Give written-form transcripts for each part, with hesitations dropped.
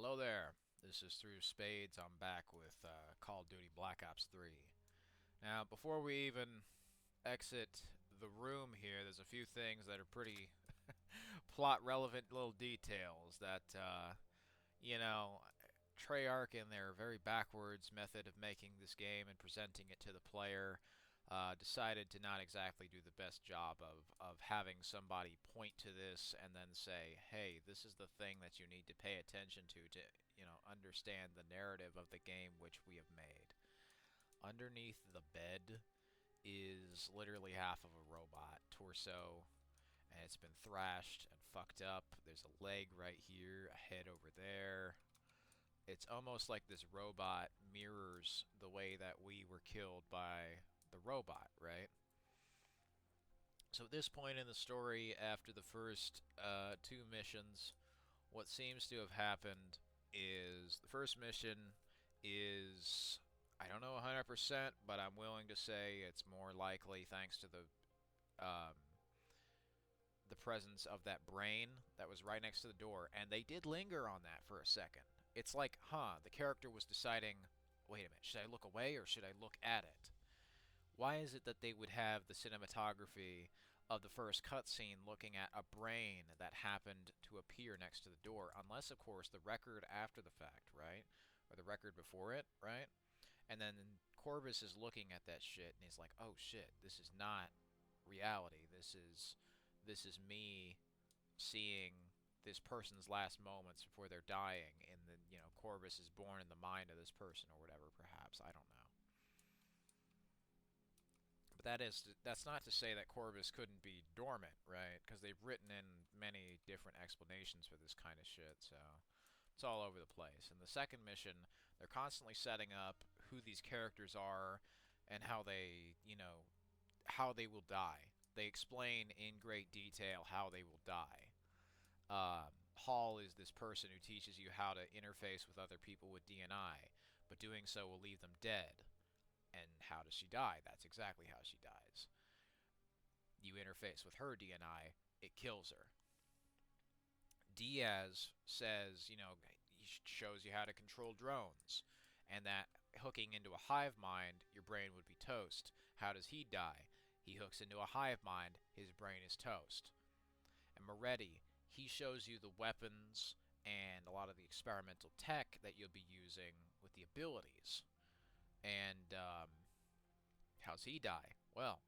Hello there. This is Through Spades. I'm back with Call of Duty Black Ops 3. Now, before we even exit the room here, there's a few things that are pretty plot-relevant little details that, you know, Treyarch in their very backwards method of making this game and presenting it to the player decided to not exactly do the best job of having somebody point to this and then say, hey, this is the thing that you need to pay attention to, understand the narrative of the game which we have made. Underneath the bed is literally half of a robot torso, and it's been thrashed and fucked up. There's a leg right here, a head over there. It's almost like this robot mirrors the way that we were killed by the robot, right? So at this point in the story, after the first two missions, what seems to have happened is the first mission is, I don't know 100%, but I'm willing to say it's more likely thanks to um, the presence of that brain that was right next to the door, and they did linger on that for a second. It's like, the character was deciding, wait a minute, should I look away or should I look at it? Why is it that they would have the cinematography of the first cutscene looking at a brain that happened to appear next to the door? Unless, of course, the record after the fact, right? Or the record before it, right? And then Corvus is looking at that shit and he's like, oh shit, this is not reality. This is me seeing this person's last moments before they're dying, and then, Corvus is born in the mind of this person or whatever, perhaps. I don't know. But that's not to say that Corvus couldn't be dormant, right? Because they've written in many different explanations for this kind of shit, so it's all over the place. In the second mission, they're constantly setting up who these characters are and how how they will die. They explain in great detail how they will die. Hall is this person who teaches you how to interface with other people with DNI, but doing so will leave them dead. And how does she die? That's exactly how she dies. You interface with her DNI, it kills her. Diaz says, he shows you how to control drones, and that hooking into a hive mind, your brain would be toast. How does he die? He hooks into a hive mind, his brain is toast. And Moretti, he shows you the weapons and a lot of the experimental tech that you'll be using with the abilities. And how's he die? Well,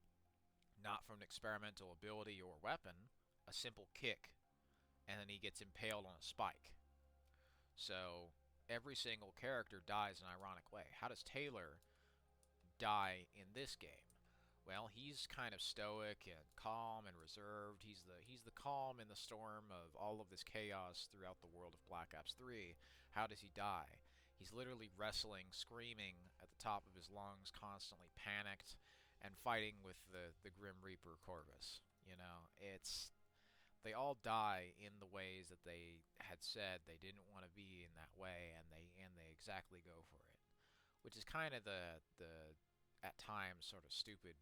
not from an experimental ability or weapon, a simple kick, and then he gets impaled on a spike. So every single character dies in an ironic way. How does Taylor die in this game? Well, he's kind of stoic and calm and reserved. He's the calm in the storm of all of this chaos throughout the world of Black Ops 3. How does he die? He's literally wrestling, screaming at the top of his lungs, constantly panicked, and fighting with the Grim Reaper Corvus. They all die in the ways that they had said they didn't want to be in that way, and they exactly go for it, which is kind of the at times sort of stupid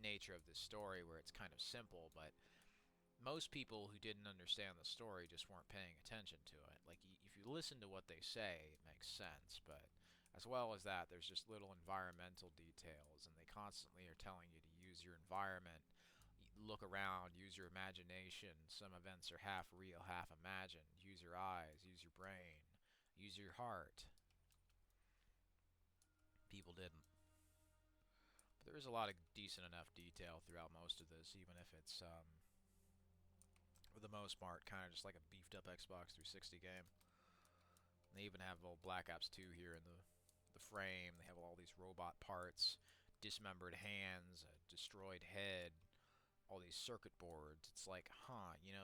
nature of this story, where it's kind of simple, but most people who didn't understand the story just weren't paying attention to it. Like, if you listen to what they say, it makes sense, but as well as that, there's just little environmental details, and they constantly are telling you to use your environment, look around, use your imagination. Some events are half real, half imagined. Use your eyes, use your brain, use your heart. People didn't. But there is a lot of decent enough detail throughout most of this, even if it's for the most part, kind of just like a beefed up Xbox 360 game. And they even have old Black Ops 2 here in the frame. They have all these robot parts, dismembered hands, a destroyed head, all these circuit boards. It's like,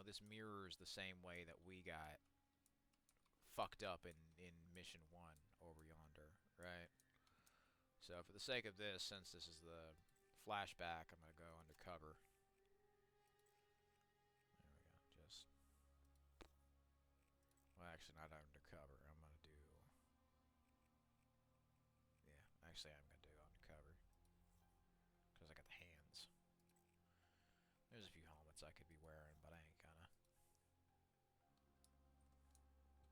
this mirrors the same way that we got fucked up in Mission 1 over yonder, right? So for the sake of this, since this is the flashback, I'm going to go undercover. There we go, just... Well, actually, not undercover. I'm going to do... Yeah, actually, I'm going to do undercover. Because I got the hands. There's a few helmets I could be wearing, but I ain't gonna.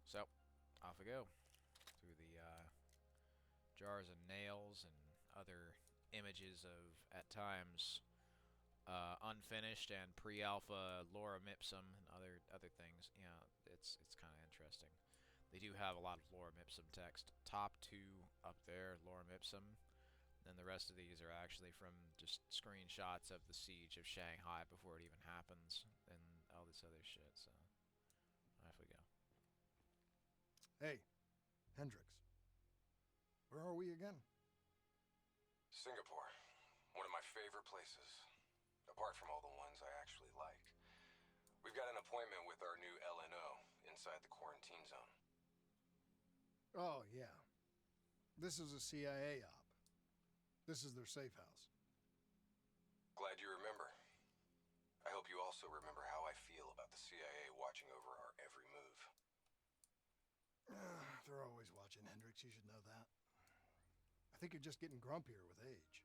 So, off we go through the jars of nails and other images of, at times, unfinished and pre-alpha lorem ipsum and other things. Yeah, it's kind of interesting. They do have a lot of lorem ipsum text. Top two up there, lorem ipsum. Then the rest of these are actually from just screenshots of the siege of Shanghai before it even happens, and all this other shit. So off we go. Hey, Hendricks. Where are we again? Singapore. One of my favorite places. Apart from all the ones I actually like. We've got an appointment with our new LNO inside the quarantine zone. Oh, yeah. This is a CIA op. This is their safe house. Glad you remember. I hope you also remember how I feel about the CIA watching over our every move. They're always watching, Hendricks. You should know that. I think you're just getting grumpier with age.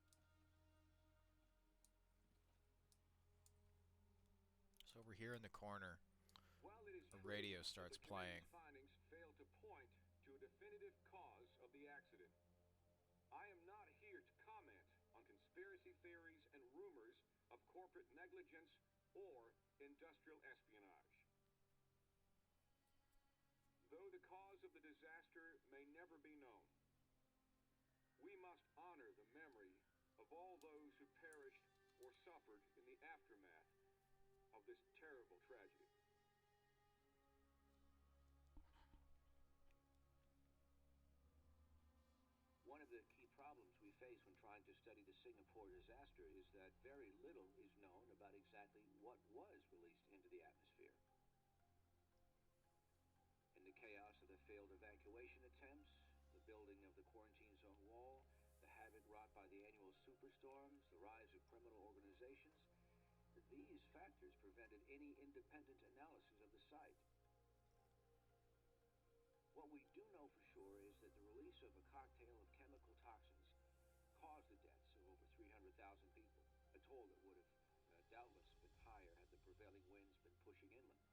So over here in the corner, a radio starts playing. Findings fail to point to a definitive cause of the accident. I am not here to comment on conspiracy theories and rumors of corporate negligence or industrial espionage. Though the cause of the disaster may never be known, we must honor the memory of all those who perished or suffered in the aftermath of this terrible tragedy. One of the key problems we face when trying to study the Singapore disaster is that very little is known about exactly what was released into the atmosphere. In the chaos of the failed evacuation attempts, the building of the quarantine zone wall, the havoc wrought by the annual superstorms, the rise of criminal organizations, these factors prevented any independent analysis of the site. What we do know for sure is that the release of a cocktail of chemical toxins caused the deaths of over 300,000 people, a toll that would have doubtless been higher had the prevailing winds been pushing inland.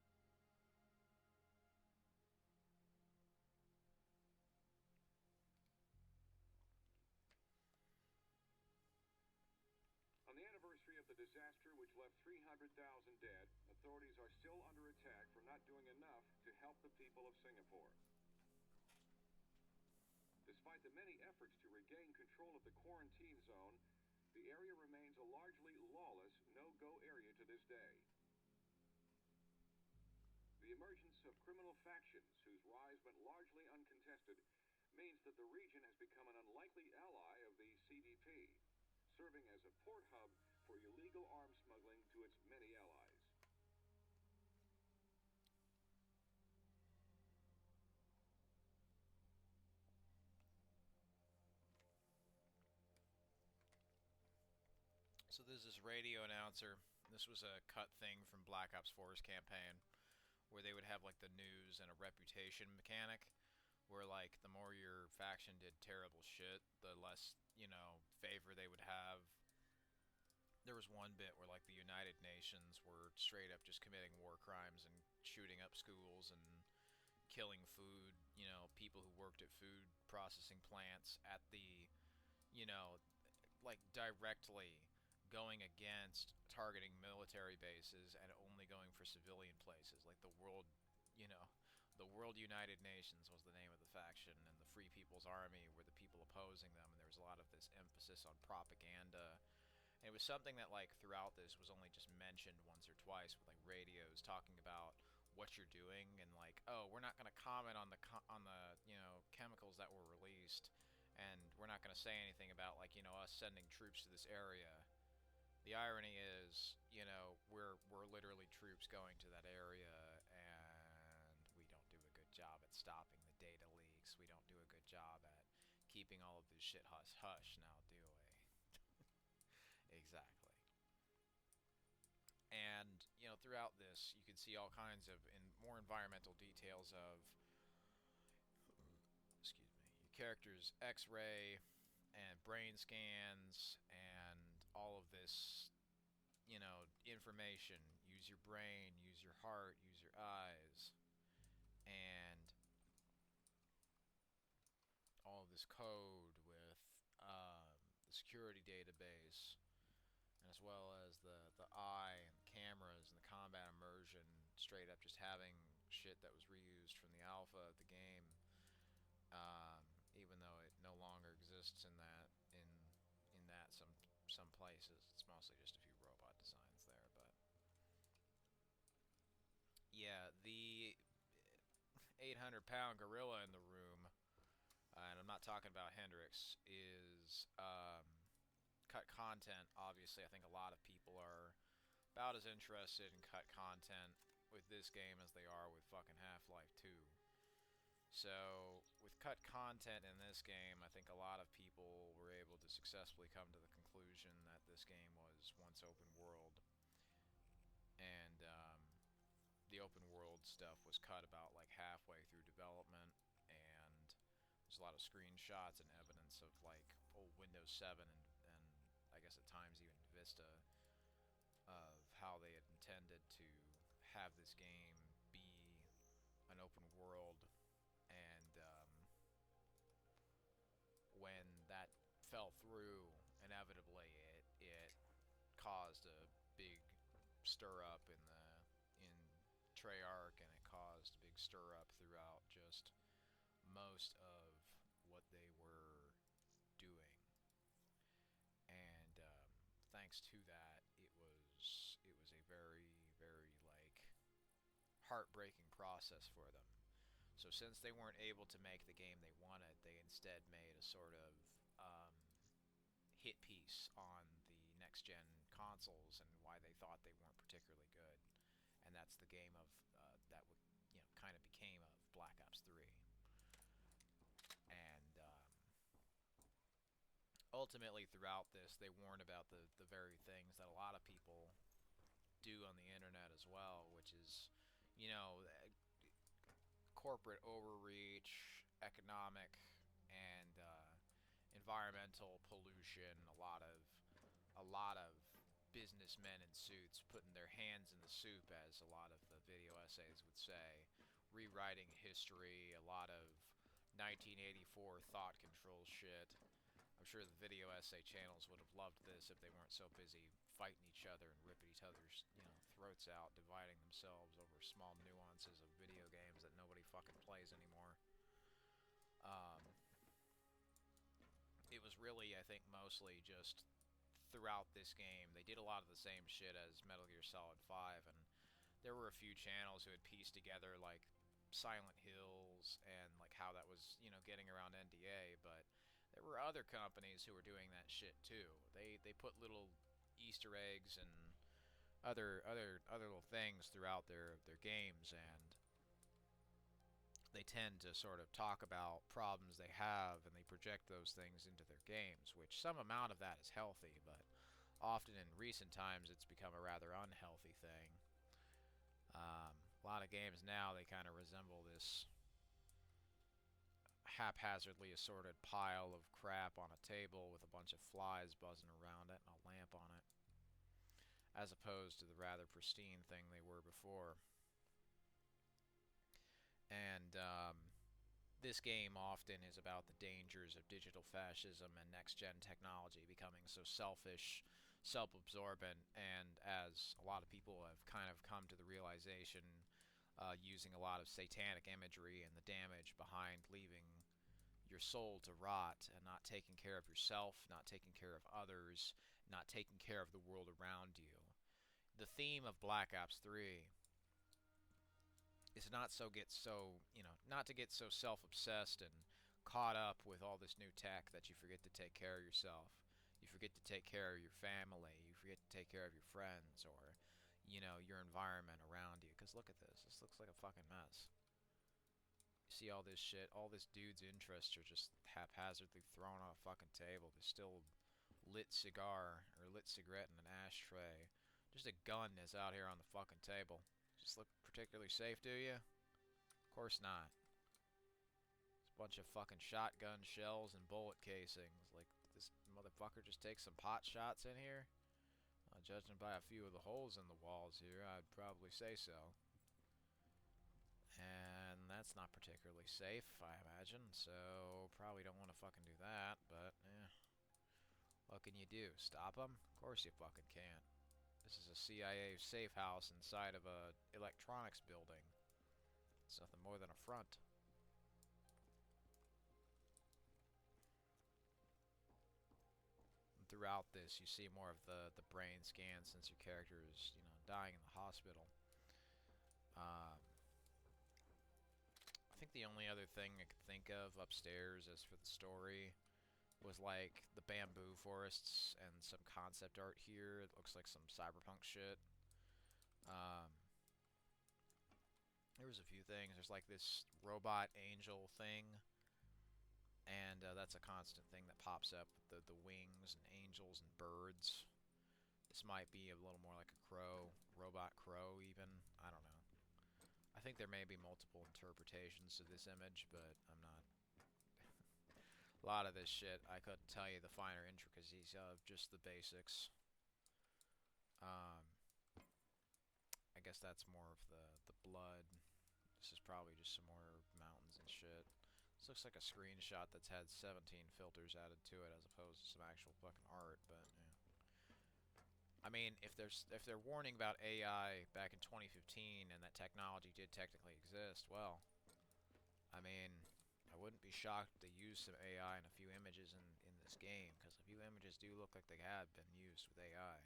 On the anniversary of the disaster, which left 300,000 dead, authorities are still under attack for not doing enough to help the people of Singapore. Despite the many efforts to regain control of the quarantine zone, the area remains a largely lawless, no-go area to this day. The emergence of criminal factions, whose rise went largely uncontested, means that the region has become an unlikely ally of the CDP, serving as a port hub for illegal arms smuggling to its many allies. So this is this radio announcer. This was a cut thing from Black Ops 4's campaign, where they would have like the news and a reputation mechanic, where like the more your faction did terrible shit, the less, favor they would have. There was one bit where like the United Nations were straight up just committing war crimes and shooting up schools and killing food, people who worked at food processing plants at the, like directly going against targeting military bases and only going for civilian places. Like the World United Nations was the name of the faction, and the Free People's Army were the people opposing them, and there was a lot of this emphasis on propaganda. And it was something that like throughout this was only just mentioned once or twice, with like radios talking about what you're doing, and like, oh, we're not going to comment on the chemicals that were released, and we're not going to say anything about like us sending troops to this area. The irony is, we're literally troops going to that area, and we don't do a good job at stopping the data leaks. We don't do a good job at keeping all of this shit hush hush, now do we? Exactly. And, throughout this, you can see all kinds of more environmental details of, excuse me, your character's X-ray and brain scans and all of this, information. Use your brain, use your heart, use your eyes. And this code with the security database, as well as the eye and the cameras and the combat immersion, straight up just having shit that was reused from the alpha of the game, even though it no longer exists in that some places. It's mostly just a few robot designs there, but yeah, the 800-pound gorilla in the room, and I'm not talking about Hendrix, is cut content. Obviously, I think a lot of people are about as interested in cut content with this game as they are with fucking Half-Life 2. So, with cut content in this game, I think a lot of people were able to successfully come to the conclusion that this game was once open world, and the open world stuff was cut about like halfway through development, and there's a lot of screenshots and evidence of like old Windows 7 and I guess at times even Vista of how they had intended to have this game be an open world, and when that fell through, inevitably it caused a big stir up in Treyarch, and it caused a big stir up throughout just most of what they were doing. And thanks to that, it was a very, very like heartbreaking process for them. So since they weren't able to make the game they wanted, they instead made a sort of hit piece on the next gen consoles, and why they thought they weren't particularly good. And that's the game of that would kind of became of Black Ops 3. And ultimately, throughout this, they warn about the very things that a lot of people do on the internet as well, which is, corporate overreach, economic, and environmental pollution. A lot of businessmen in suits putting their hands in the soup, as a lot of the video essays would say, rewriting history, a lot of 1984 thought control shit. I'm sure the video essay channels would have loved this if they weren't so busy fighting each other and ripping each other's, throats out, dividing themselves over small nuances of video games that nobody fucking plays anymore. It was really, I think, mostly just throughout this game. They did a lot of the same shit as Metal Gear Solid 5, and there were a few channels who had pieced together, like, Silent Hills and, like, how that was, getting around NDA, but there were other companies who were doing that shit, too. They put little Easter eggs and other little things throughout their games, and they tend to sort of talk about problems they have, and they project those things into their games, which some amount of that is healthy, but often in recent times it's become a rather unhealthy thing. A lot of games now, they kind of resemble this haphazardly assorted pile of crap on a table with a bunch of flies buzzing around it and a lamp on it, as opposed to the rather pristine thing they were before. And this game often is about the dangers of digital fascism and next-gen technology becoming so selfish, self-absorbent, and as a lot of people have kind of come to the realization, using a lot of satanic imagery and the damage behind leaving your soul to rot and not taking care of yourself, not taking care of others, not taking care of the world around you. The theme of Black Ops 3 is not to get so self-obsessed and caught up with all this new tech that you forget to take care of yourself. You forget to take care of your family. You forget to take care of your friends, or your environment around you. Because look at this. This looks like a fucking mess. You see all this shit. All this dude's interests are just haphazardly thrown on a fucking table. There's still lit cigar or lit cigarette in an ashtray. Just a gun is out here on the fucking table. Just look particularly safe, do you? Of course not. It's a bunch of fucking shotgun shells and bullet casings. Like, this motherfucker just takes some pot shots in here? Judging by a few of the holes in the walls here, I'd probably say so. And that's not particularly safe, I imagine, so probably don't want to fucking do that, but, what can you do? Stop them? Of course you fucking can't. This is a CIA safe house inside of a electronics building. It's nothing more than a front. And throughout this, you see more of the brain scan since your character is, dying in the hospital. I think the only other thing I could think of upstairs as for the story was like the bamboo forests and some concept art here. It looks like some cyberpunk shit. There was a few things. There's like this robot angel thing, and that's a constant thing that pops up with the wings and angels and birds. This might be a little more like a crow, robot crow even. I don't know. I think there may be multiple interpretations to this image, but I'm not. A lot of this shit, I couldn't tell you the finer intricacies of, just the basics. I guess that's more of the blood. This is probably just some more mountains and shit. This looks like a screenshot that's had 17 filters added to it as opposed to some actual fucking art, but yeah. I mean, if they're warning about AI back in 2015 and that technology did technically exist, well, I mean, I wouldn't be shocked if they used some AI in a few images in this game, because a few images do look like they have been used with AI.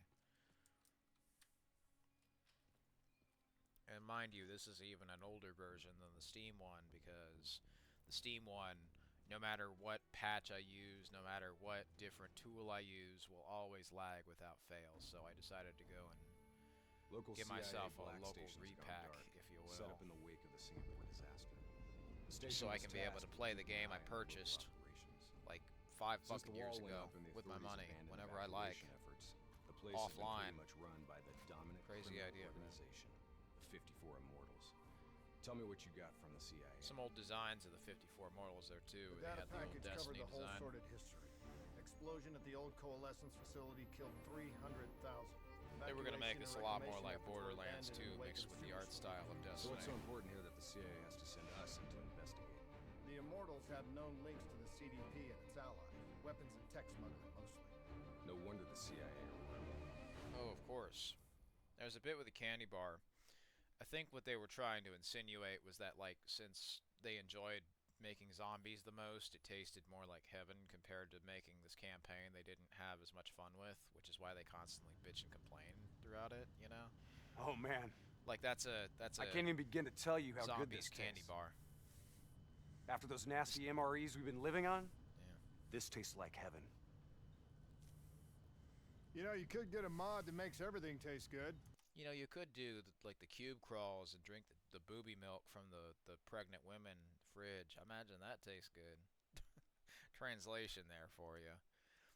And mind you, this is even an older version than the Steam one, because the Steam one, no matter what patch I use, no matter what different tool I use, will always lag without fail. So I decided to go and give myself a local repack, if you will, set up in the wake of the Singapore disaster. just so I can be able to play the game I purchased like 5 fucking years ago with my money whenever I like, the place offline. Has been pretty much run by the dominant Crazy idea, organization, the 54 Immortals. Tell me what you got from the CIA. Some old designs of the 54 Immortals there too. The They data had the old package covered Destiny the whole design. sordid history. Explosion at the old coalescence facility killed 300,000. They were going to make this a lot more like Borderlands 2 mixed with the art style of So Destiny. what's so important here that the CIA has to send us in to investigate? The Immortals have known links to the CDP and its allies, weapons and tech smuggling mostly. No wonder the CIA are worried. Oh, of course. There's a bit with the candy bar. I think what they were trying to insinuate was that, like, since they enjoyed making zombies the most, it tasted more like heaven compared to making this campaign they didn't have as much fun with, which is why they constantly bitch and complain throughout it, you know? Oh man, Like, that's a I can't even begin to tell you how good zombies this candy tastes. bar. After those nasty MREs we've been living on, Yeah. this tastes like heaven. You know, you could get a mod that makes everything taste good. You know, you could do like the cube crawls and drink the booby milk from the pregnant women fridge. I imagine that tastes good. Translation there for you.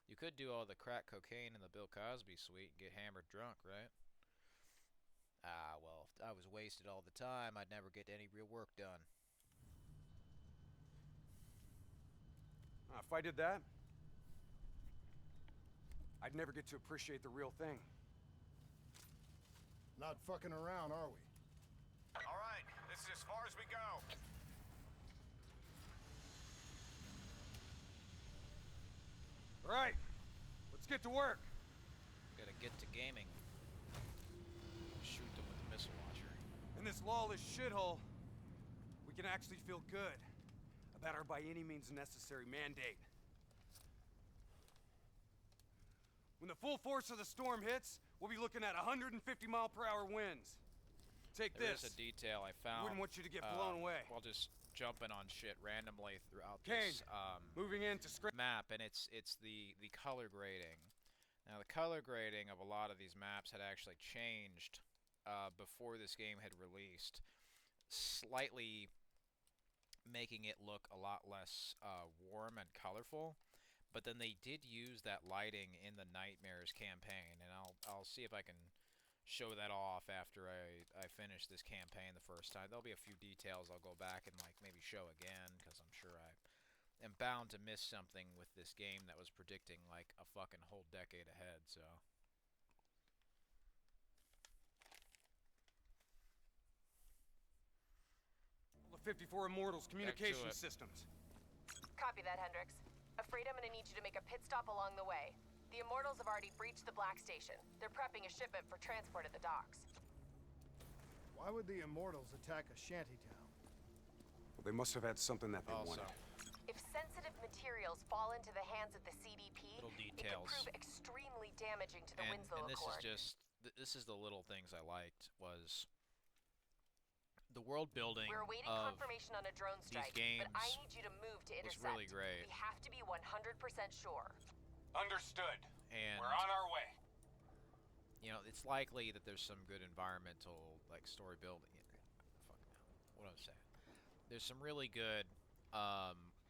You could do all the crack cocaine in the Bill Cosby suite and get hammered drunk, right? Ah, well, if I was wasted all the time, I'd never get any real work done. If I did that, I'd never get to appreciate the real thing. Not fucking around, are we? All right, this is as far as we go. All right, let's get to work. Gotta get to gaming. Shoot them with the missile launcher. In this lawless shithole, we can actually feel good about our by any means necessary mandate. When the full force of the storm hits, we'll be looking at 150-mile-per-hour winds. Take There this. is a detail I found. Wouldn't want you to get blown away. While just jumping on shit randomly throughout Kane, this moving into map, and it's the color grading. Now, the color grading of a lot of these maps had actually changed before this game had released, slightly making it look a lot less warm and colorful. But then they did use that lighting in the Nightmares campaign, and I'll see if I can show that off after I finish this campaign the first time. There'll be a few details I'll go back and like maybe show again, because I'm sure I am bound to miss something with this game that was predicting like a fucking whole decade ahead, so. The 54 Immortals communication it. systems. Copy that, Hendricks. Afraid I'm gonna need you to make a pit stop along the way. The Immortals have already breached the Black Station. They're prepping a shipment for transport at the docks. Why would the Immortals attack a shantytown? Well, they must have had something that they Also, wanted. If sensitive materials fall into the hands of the CDP, little it could details. prove extremely damaging to the and Winslow this Accord. is just this is the little things I liked was the world building We're awaiting of confirmation on a drone strike, games but I need you to move to was intercept. really great. We have to be 100% sure. Understood. and We're on our way. you know, it's likely that there's some good environmental like story building. Fuck no, what I'm saying. There's some really good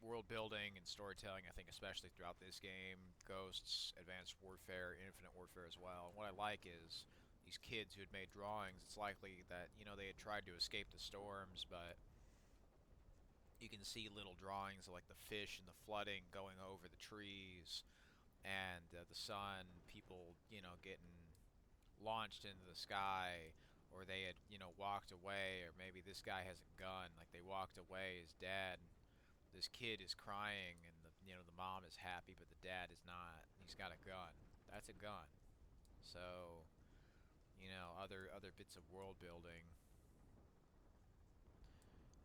world building and storytelling. I think especially throughout this game, Ghosts, Advanced Warfare, Infinite Warfare as well. And what I like is these kids who had made drawings. It's likely that they had tried to escape the storms, but you can see little drawings of like the fish and the flooding going over the trees and the sun, people, getting launched into the sky, or they had, walked away, or maybe this guy has a gun, like they walked away, his dad, this kid is crying, and the mom is happy, but the dad is not. He's got a gun. That's a gun. So, other bits of world building.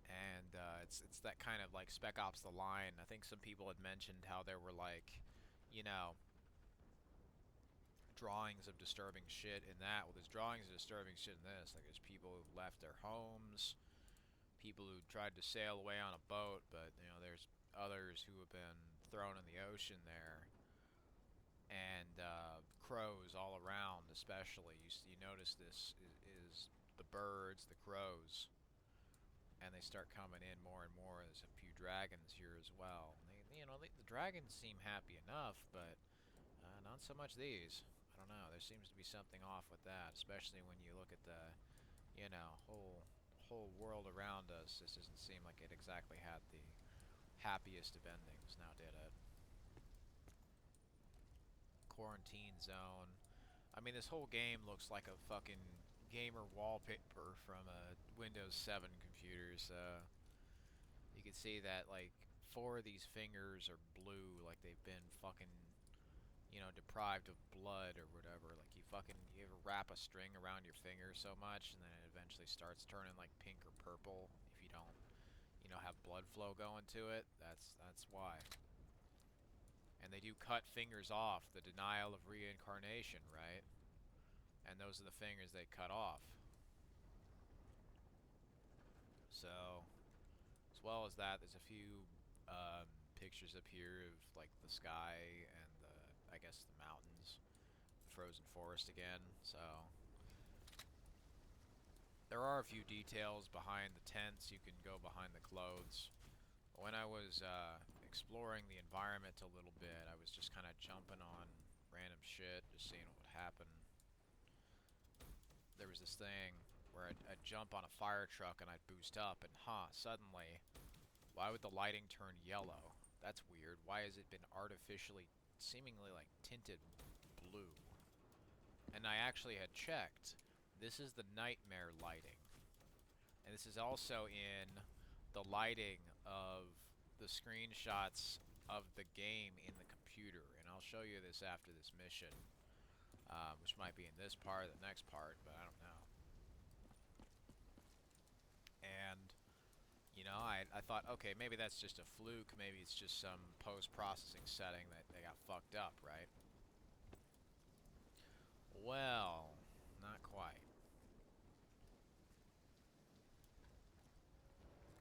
And it's that kind of like Spec Ops: The Line. I think some people had mentioned how there were like, drawings of disturbing shit in that. Well, there's drawings of disturbing shit in this. Like there's people who've left their homes, people who tried to sail away on a boat, but there's others who have been thrown in the ocean there. And crows all around, especially. You notice this is the birds, the crows. And they start coming in more and more. There's a few dragons here as well. The dragons seem happy enough, but not so much these. I don't know. There seems to be something off with that, especially when you look at the, whole world around us. This doesn't seem like it exactly had the happiest of endings, now did it? Quarantine zone. I mean, this whole game looks like a fucking gamer wallpaper from a Windows 7 computer, so you can see that like 4 of these fingers are blue, like they've been fucking deprived of blood or whatever. Like you ever wrap a string around your finger so much and then it eventually starts turning like pink or purple if you don't have blood flow going to it. That's why. And they do cut fingers off, the denial of reincarnation, right? And those are the fingers they cut off. So, as well as that, there's a few pictures up here of like the sky and I guess the mountains, the frozen forest again. So, there are a few details behind the tents. You can go behind the clothes. When I was exploring the environment a little bit, I was just kind of jumping on random shit, just seeing what would happen. There was this thing where I'd jump on a fire truck and I'd boost up, and suddenly, why would the lighting turn yellow? That's weird. Why has it been artificially, seemingly like tinted blue? And I actually had checked. This is the nightmare lighting. And this is also in the lighting of the screenshots of the game in the computer. And I'll show you this after this mission. Which might be in this part or the next part, but I don't know. And, I thought, okay, maybe that's just a fluke. Maybe it's just some post-processing setting that they got fucked up, right? Well, not quite.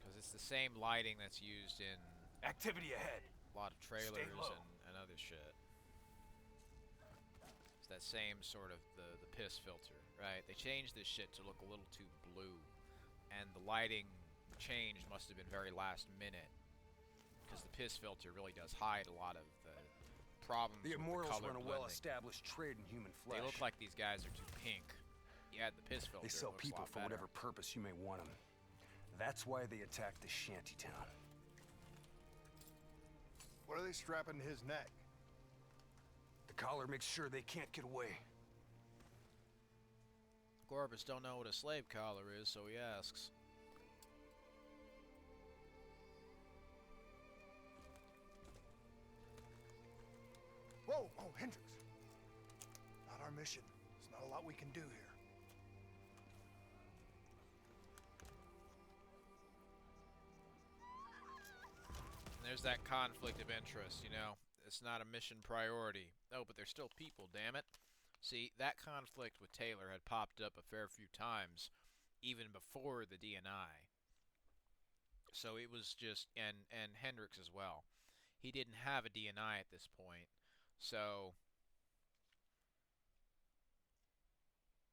Because it's the same lighting that's used in Activity ahead. a lot of trailers low. and other shit. It's that same sort of the piss filter, right? They changed this shit to look a little too blue. And the lighting change must have been very last minute. Because the piss filter really does hide a lot of the problems The with Immortals the color run a blending. well-established trade in human flesh. They look like these guys are too pink. You add the piss filter, They sell it looks people a lot for better. whatever purpose you may want them. That's why they attacked the shantytown. What are they strapping to his neck? The collar makes sure they can't get away. Gorbis don't know what a slave collar is, so he asks. Oh, Hendricks. Not our mission. There's not a lot we can do here. There's that conflict of interest, you know. It's not a mission priority. Oh, but they're still people, damn it. See, that conflict with Taylor had popped up a fair few times, even before the DNI. So it was just, and Hendricks as well. He didn't have a DNI at this point, so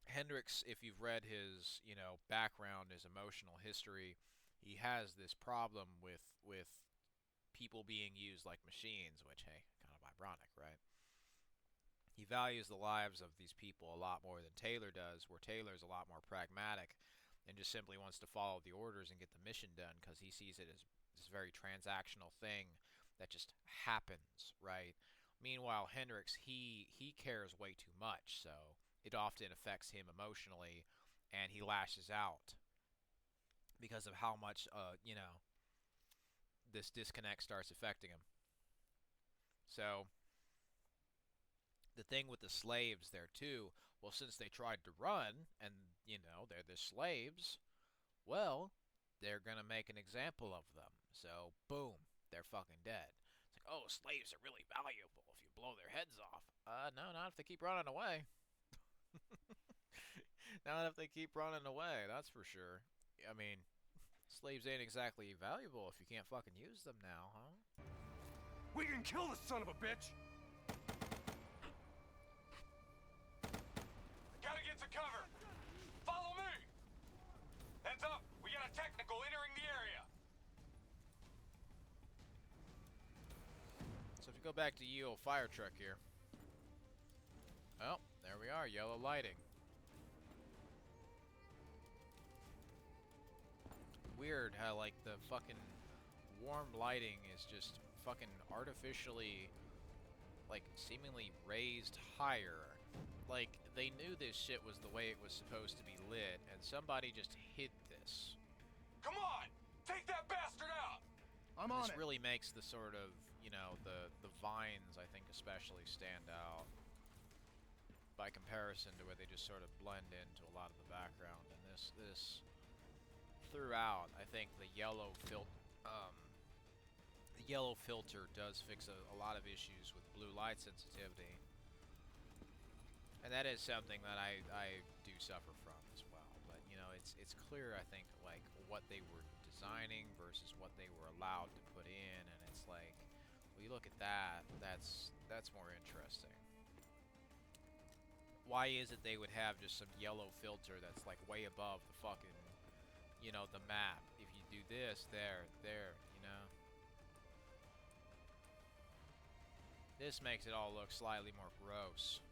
Hendricks, if you've read his, you know, background, his emotional history, he has this problem with people being used like machines, which, hey, kind of ironic, right? He values the lives of these people a lot more than Taylor does, where Taylor's a lot more pragmatic and just simply wants to follow the orders and get the mission done because he sees it as this very transactional thing that just happens, right? Meanwhile, Hendricks, he cares way too much, so it often affects him emotionally, and he lashes out because of how much, you know, this disconnect starts affecting him. So the thing with the slaves there too, well, since they tried to run and, you know, they're the slaves, well, they're going to make an example of them. So, boom, they're fucking dead. It's like, oh, slaves are really valuable if you blow their heads off. No, not if they keep running away. Not if they keep running away, that's for sure. I mean, slaves ain't exactly valuable if you can't fucking use them now, huh? We can kill the son of a bitch! Gotta get to cover! Follow me! Heads up! We got a technical entering the area! So if you go back to ye old fire truck here. Well, there we are, yellow lighting. Weird how, like, the fucking warm lighting is just fucking artificially, like, seemingly raised higher. Like, they knew this shit was the way it was supposed to be lit, and somebody just hid this. Come on! Take that bastard out! I'm on This it. really makes the sort of, you know, the vines, I think, especially stand out by comparison to where they just sort of blend into a lot of the background. And this throughout, I think the yellow filter does fix a lot of issues with blue light sensitivity. And that is something that I do suffer from as well. But, you know, it's clear, I think, like, what they were designing versus what they were allowed to put in, and it's like, well, you look at that, that's more interesting. Why is it they would have just some yellow filter that's, like, way above the fucking, you know, the map? If you do this, there, you know? This makes it all look slightly more gross.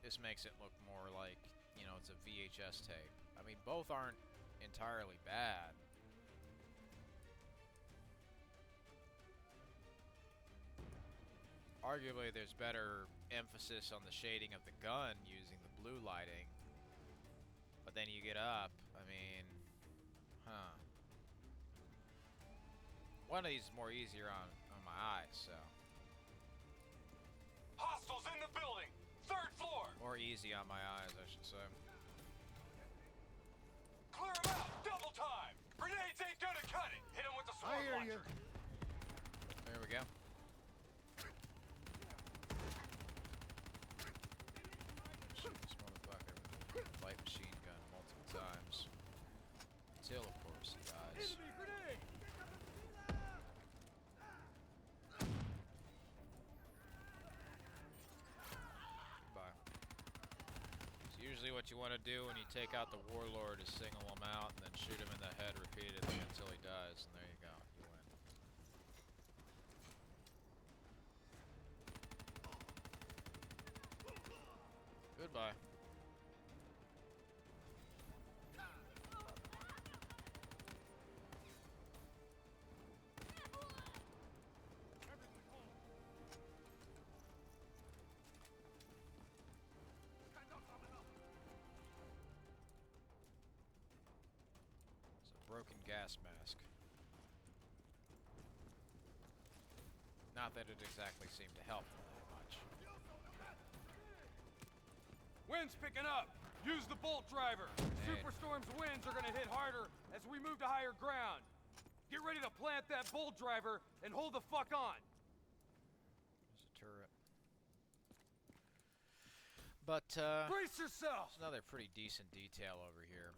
This makes it look more like, you know, it's a VHS tape. I mean, both aren't entirely bad. Arguably, there's better emphasis on the shading of the gun using the blue lighting. But then you get up, I mean, huh. One of these is more easier on my eyes, so. Hostiles in the building! Third floor! More easy on my eyes, I should say. Clear them out! Double time! Grenades ain't gonna cut it! Hit them with the I swarm hear launcher! you. There we go. Shoot this motherfucker with a light machine gun multiple times. Until, of course, he dies. Goodbye. So usually what you want to do when you take out the warlord is single him out and then shoot him in the head repeatedly until he dies, and there you go, you win. Goodbye. It's a broken gas mask. Not that it exactly seemed to help them that much. Wind's picking up. Use the bolt driver. Superstorm's winds are gonna hit harder as we move to higher ground. Get ready to plant that bolt driver and hold the fuck on. There's a turret. But, brace yourself! there's another pretty decent detail over here.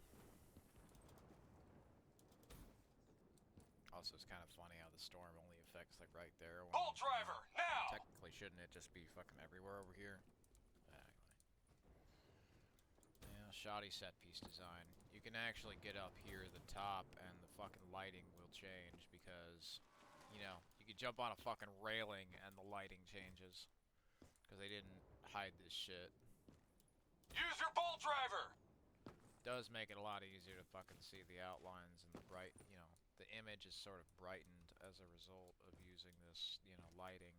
Also, it's kind of funny how the storm only affects, like, right there. When, Bolt driver, now! technically, shouldn't it just be fucking everywhere over here? Anyway. Yeah, shoddy set piece design. You can actually get up here at the top, and the fucking lighting will change because, you know, you can jump on a fucking railing and the lighting changes. Because they didn't hide this shit. Use your bolt driver! Does make it a lot easier to fucking see the outlines and the bright, you know, the image is sort of brightened as a result of using this, you know, lighting.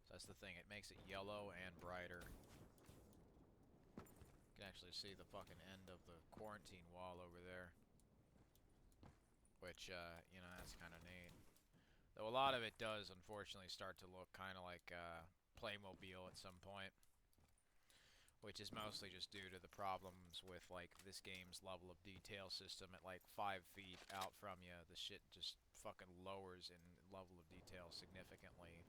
So that's the thing, it makes it yellow and brighter. You can actually see the fucking end of the quarantine wall over there. Which, you know, that's kind of neat. Though a lot of it does, unfortunately, start to look kind of like, Playmobil at some point. Which is mostly just due to the problems with, like, this game's level of detail system at, like, 5 feet out from you. The shit just fucking lowers in level of detail significantly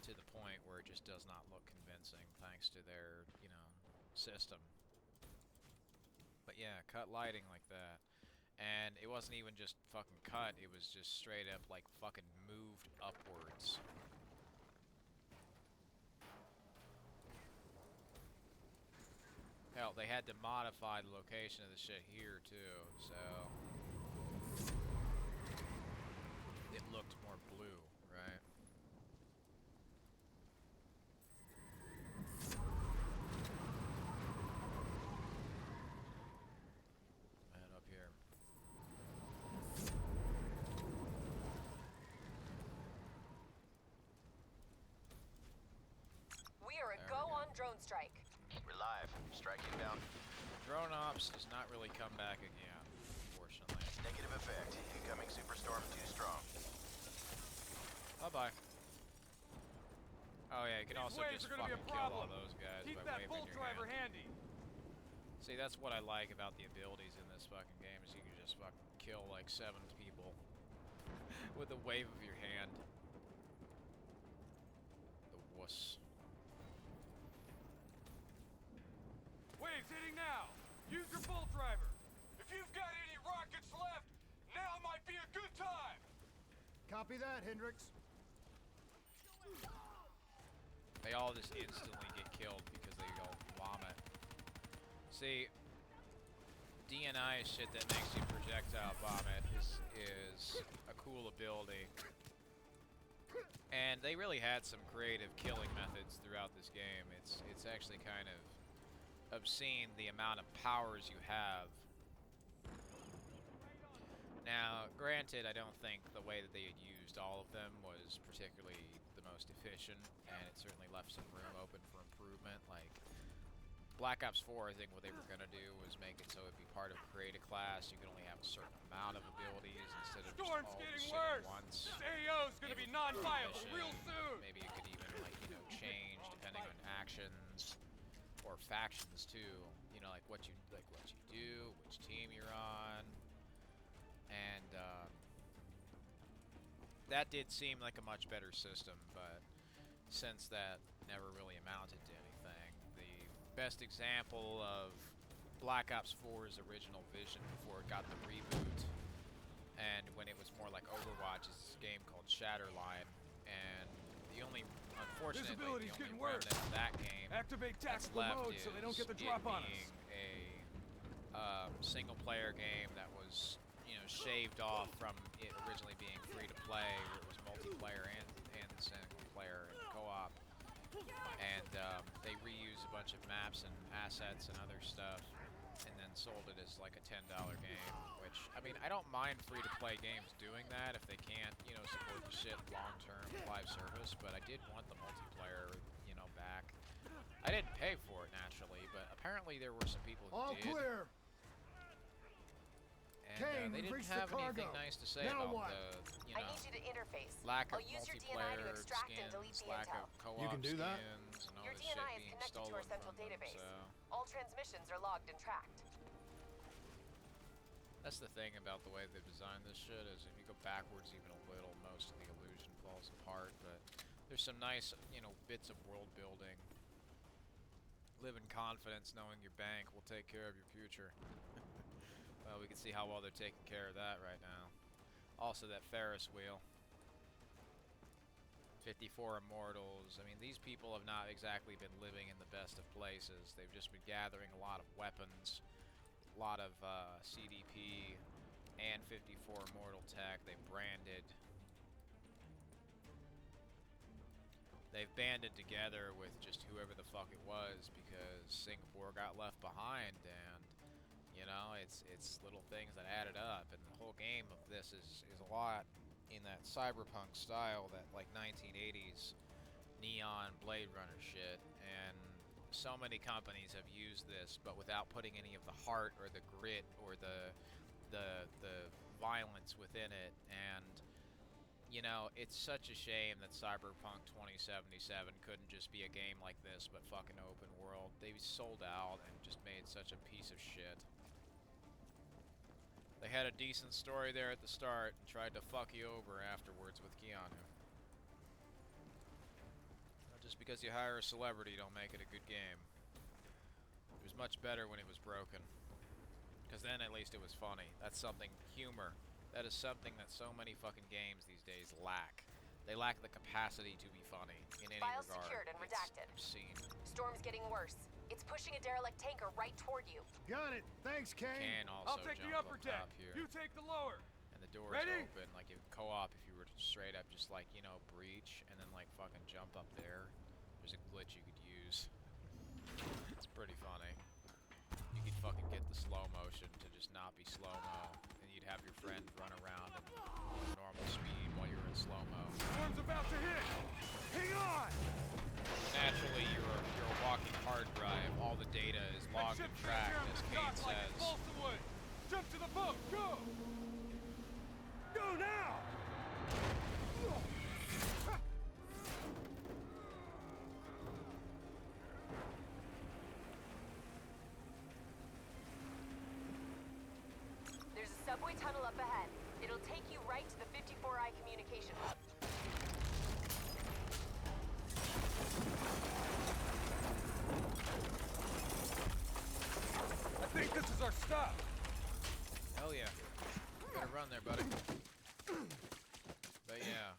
to the point where it just does not look convincing thanks to their, you know, system. But yeah, cut lighting like that. And it wasn't even just fucking cut, it was just straight up, like, fucking moved upwards. Hell, they had to modify the location of the shit here, too, so... it looked more blue, right? And up here. We are a There we go go. on drone strike. We're live. Strike inbound. Drone ops does not really come back again, unfortunately. Negative effect. Incoming superstorm too strong. Bye-bye. Oh yeah, you can These also waves just are gonna be fucking a kill all problem. those guys Keep by that waving bolt your driver hand. handy. See, that's what I like about the abilities in this fucking game, is you can just fucking kill like 7 people with a wave of your hand. The wuss. Waves hitting now. Use your bolt driver. If you've got any rockets left, now might be a good time! Copy that, Hendricks. They all just instantly get killed because they all vomit. See, DNI shit that makes you projectile vomit is a cool ability. And they really had some creative killing methods throughout this game. It's actually kind of obscene the amount of powers you have. Now, granted, I don't think the way that they had used all of them was particularly the most efficient, and it certainly left some room open for improvement. Like, Black Ops 4, I think what they were going to do was make it so it'd be part of create a class. You can only have a certain amount of abilities instead of just Storm's all the getting shit at worse. once. This AO's gonna be non-viable Mission. real soon. Maybe it could even, like, you know, change depending on actions or factions too. You know, like what you do, which team you're on, and that did seem like a much better system. But since that never really amounted to anything, the best example of Black Ops 4's original vision before it got the reboot, and when it was more like Overwatch, is this game called Shatterline, and the only, unfortunately, the Visibility's only getting worse. remnant of that game Activate that's tactical left mode so they don't is get the it drop on us. being a single-player game that was, you know, shaved off from it originally being free-to-play, where it was multiplayer and single-player and co-op. And they reused a bunch of maps and assets and other stuff, and then sold it as like a $10 game. Which, I mean, I don't mind free-to-play games doing that if they can't, you know, support the shit long-term live service. But I did want the multiplayer, you know, back. I didn't pay for it naturally, but apparently there were some people who All did. clear. And, Kane, they didn't increase the have anything cargo. nice to say Now about what? the, I need you to interface. lack of I'll use your DNI to multiplayer extract skins, and delete the lack intel. of co-op You can do that? skins, and all Your this shit DNI is being connected to stolen our central from them, database. so... All transmissions are logged and tracked. That's the thing about the way they designed this shit, is if you go backwards even a little, most of the illusion falls apart, but there's some nice, you know, bits of world building. Live in confidence knowing your bank will take care of your future. Well, we can see how well they're taking care of that right now. Also, that Ferris wheel. 54 immortals. I mean, these people have not exactly been living in the best of places. They've just been gathering a lot of weapons, a lot of CDP, and 54 immortal tech. They've branded. They've banded together with just whoever the fuck it was, because Singapore got left behind, and you know, it's little things that added up, and the whole game of this is a lot in that cyberpunk style, that like 1980s neon Blade Runner shit, and so many companies have used this, but without putting any of the heart or the grit or the violence within it. And you know, it's such a shame that Cyberpunk 2077 couldn't just be a game like this, but fucking open world. They sold out and just made such a piece of shit. They had a decent story there at the start and tried to fuck you over afterwards with Keanu. Just because you hire a celebrity don't make it a good game. It was much better when it was broken, because then at least it was funny. That's something, humor. That is something that so many fucking games these days lack. They lack the capacity to be funny in any Files regard. secured and redacted. It's obscene. Storm's getting worse. It's pushing a derelict tanker right toward you. Got it. Thanks, Kane. Can also I'll take the jump upper up deck. top here. You take the lower. And the door Ready? is open. Like in co-op, if you were to straight up just like, you know, breach and then like fucking jump up there, there's a glitch you could use. It's pretty funny. You could fucking get the slow motion to just not be slow-mo, and you'd have your friend run around at normal speed while you're in slow-mo. Storm's about to hit. Hang on. Naturally, you're a walking hard drive. All the data is logged and tracked, as Kane says. Jump to the boat. Go. Go now. There's a subway tunnel up ahead. It'll take you right to the 54I communication hub. I think this is our stop. Hell yeah. You gotta run there, buddy. But yeah,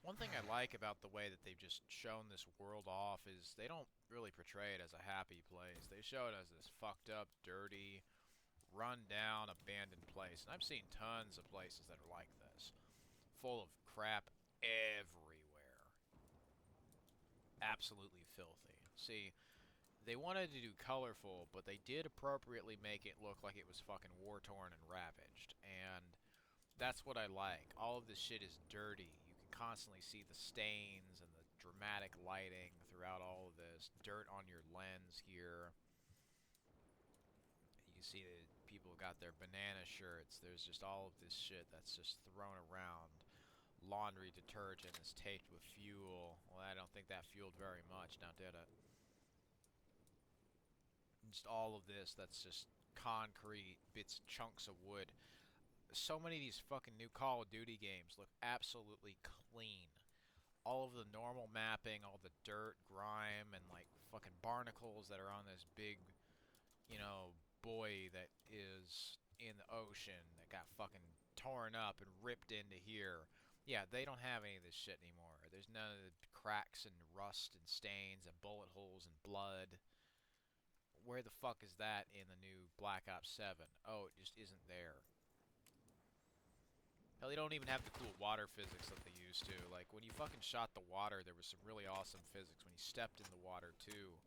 one thing I like about the way that they've just shown this world off is they don't really portray it as a happy place. They show it as this fucked up, dirty, run down, abandoned place. And I've seen tons of places that are like this. Full of crap everywhere. Absolutely filthy. See, they wanted to do colorful, but they did appropriately make it look like it was fucking war-torn and ravaged. And that's what I like. All of this shit is dirty. You can constantly see the stains and the dramatic lighting throughout all of this. Dirt on your lens here. You can see that people got their banana shirts. There's just all of this shit that's just thrown around. Laundry detergent is taped with fuel. Well, I don't think that fueled very much, now did it? Just all of this that's just concrete, bits, chunks of wood. So many of these fucking new Call of Duty games look absolutely clean. All of the normal mapping, all the dirt, grime, and like fucking barnacles that are on this big, you know, buoy that is in the ocean that got fucking torn up and ripped into here. Yeah, they don't have any of this shit anymore. There's none of the cracks and rust and stains and bullet holes and blood. Where the fuck is that in the new Black Ops 7? Oh, it just isn't there. Hell, they don't even have the cool water physics that they used to. Like, when you fucking shot the water, there was some really awesome physics. When you stepped in the water, too,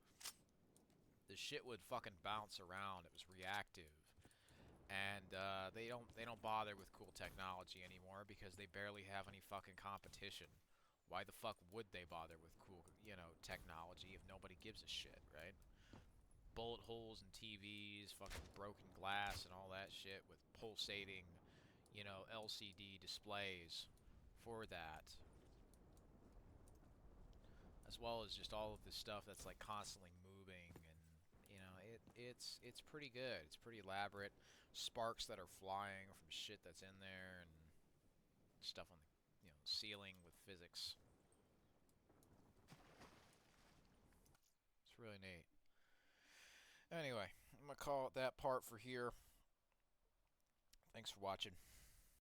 the shit would fucking bounce around. It was reactive. And they don't bother with cool technology anymore because they barely have any fucking competition. Why the fuck would they bother with cool, you know, technology if nobody gives a shit, right? bullet holes in TVs, fucking broken glass, and all that shit with pulsating, you know, LCD displays for that. As well as just all of this stuff that's like constantly moving, and you know, it's pretty good. It's pretty elaborate. Sparks that are flying from shit that's in there, and stuff on the, you know, ceiling with physics. It's really neat. Anyway, I'm gonna call it that part for here. Thanks for watching.